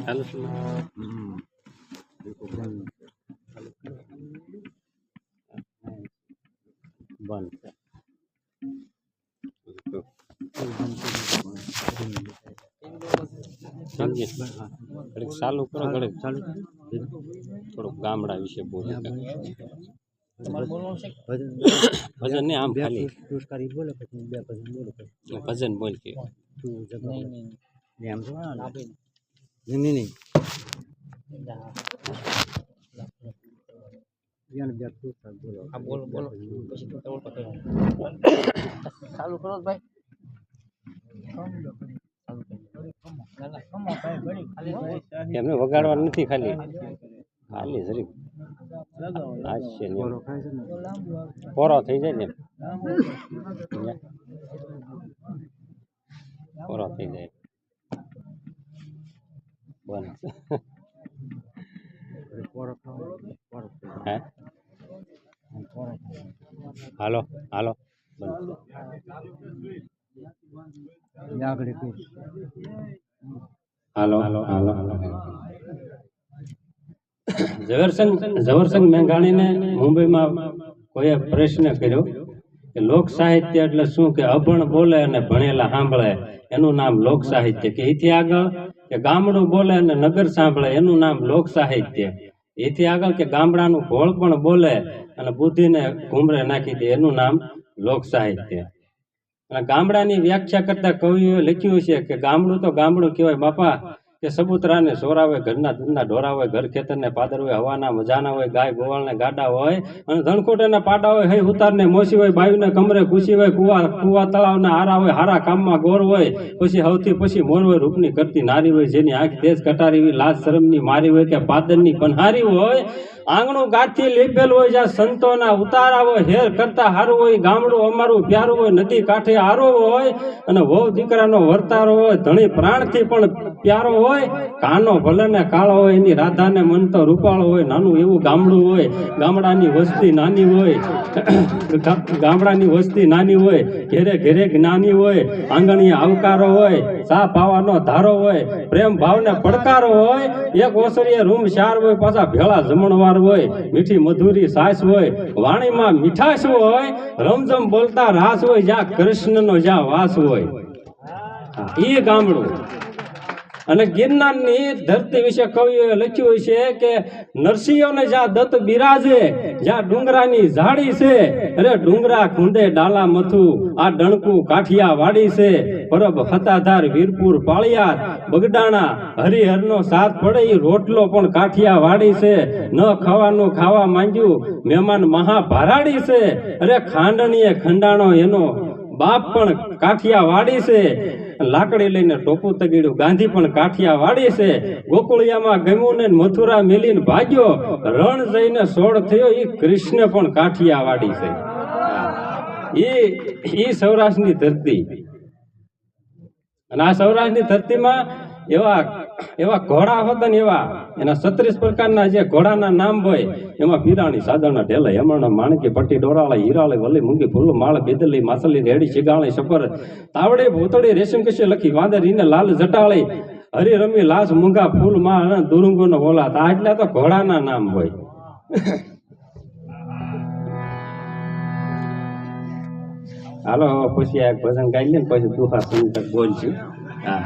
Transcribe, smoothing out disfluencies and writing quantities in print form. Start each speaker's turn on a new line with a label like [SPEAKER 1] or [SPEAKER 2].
[SPEAKER 1] ચાલુ છે બંધ ઘડીક ચાલુ કરો ઘડીક ચાલુ થોડુંક ગામડા વિશે બોલો ભજન નહીં આમ ખાલી બોલો બે ભજન બોલો ભજન બોલ કે નહીં બોલો ચાલુ કરો ભાઈ એમને વગાડવાનું નથી ખાલી ખાલી જરીક પોરો થઈ જાય ને પોરો થઈ જાય બસ હે હાલો હાલો હાલો હાલો હાલો ઝવેરચંદ મેઘાણીને મુંબઈમાં કોઈએ પ્રશ્ન કર્યો કે લોક સાહિત્ય એટલે શું કે અભણ બોલે અને ભણેલા સાંભળે એનું નામ લોક સાહિત્ય કે એથી આગળ કે ગામડું બોલે અને નગર સાંભળે એનું નામ લોક સાહિત્ય એથી આગળ કે ગામડાનું ભોળ પણ બોલે અને બુદ્ધિને ઘૂમરે નાખી દે એનું નામ લોક સાહિત્ય અને ગામડાની વ્યાખ્યા કરતા કવિઓએ લખ્યું છે કે ગામડું તો ગામડું કહેવાય બાપા કે સબૂતરાને સોરાવે ઘરના દૂધના ઢોરા હોય ઘર ખેતરને પાદર હોય હવાના મજાના હોય ગાય ગોવાળને ગાડા હોય અને ધણકોટના પાડા હોય હઈ ઉતારને મોસી હોય બાયુને કમરે ખુશી હોય કુવા તળાવના હારા હોય હારા કામમાં ગોર હોય પછી હવથી પછી મોર હોય રૂપની કરતી નારી હોય જેની આંખ તેજ કટારી હોય લાજ શરમની મારી હોય કે પાદરની પન્હારી હોય આંગણું ગાંઠથી લીપેલું હોય જ્યાં સંતોના ઉતારા હોય હેર કરતા હારું હોય ગામડું અમારું પ્યારું હોય નદી કાંઠે હારો હોય અને વહુ દીકરાનો વર્તારો હોય ધણી પ્રાણથી પણ પ્યારો હોય કાનો ભલે ને કાળો હોય એની રાધાને મન તો રૂપાળો હોય નાનું એવું ગામડું હોય ગામડાની વસ્તી નાની હોય ગામડાની વસ્તી નાની હોય ઘેરે ઘેરે જ્ઞાની હોય આંગણીએ આવકારો હોય સા પાવાનો ધારો હોય પ્રેમ ભાવને પડકારો હોય એક ઓસરીએ રૂમ શાર હોય પાછા ભેળા જમણવાર હોય મીઠી મધુરી સાસ હોય વાણીમાં મીઠાશ હોય રમઝમ બોલતા રાસ હોય જ્યાં કૃષ્ણનો જ્યાં વાસ હોય એ ગામડું અને ગિરનારની ધરતી વિશે કવિઓએ લખ્યું છે કે નરસિંહોને જ્યાં દત્ત બિરાજે જ્યાં ડુંગરાની ઝાડી છે અરે ડુંગરા ખૂંદે ડાલા મથું આ ડણકું કાઠિયા વાડી છે પરબ હતાધાર વીરપુર પાળિયાદ બગડાણા હરિહરનો સાથ પડે એ રોટલો પણ કાઠિયા વાડી છે ન ખાવાનું ખાવા માંગ્યું મહેમાન મહાભારાડી છે અરે ખાંડણીએ ખંડાણો એનો બાપ પણ કાઠિયા વાડી છે લાકડી લઈને ટોપું તગીડ્યું ગાંધી પણ કાઠિયા વાડી છે ગોકુળિયામાં ગમ્યું ને મથુરા મેલીને ભાગ્યો રણ જઈને સોળ થયો એ કૃષ્ણ પણ કાઠિયા વાડી છે એ સૌરાષ્ટ્રની ધરતી અને આ સૌરાષ્ટ્રની ધરતીમાં એવા ઘોડા હતા ને એવા એના 36 પ્રકારના જે ઘોડાના નામ હોય એમાં પીરાણી સાદરના ઢેલા હેમણા માણકી પટ્ટી ડોરાળા હીરાળી વલી મૂંગી ફૂલ માળ બેદલી માસલી રેડી શિગાળી સફર તાવડે ભૂતળી રેશમ કશી લખી વાંદરીને લાલ જટાળી હરી રમી લાશ મૂંગા ફૂલ માં દુરુંગો નો બોલા આ એટલા તો ઘોડાના નામ હોય હાલો પછી આ ભજન ગાઈ લે ને પછી દુહા સંતક બોલશું હા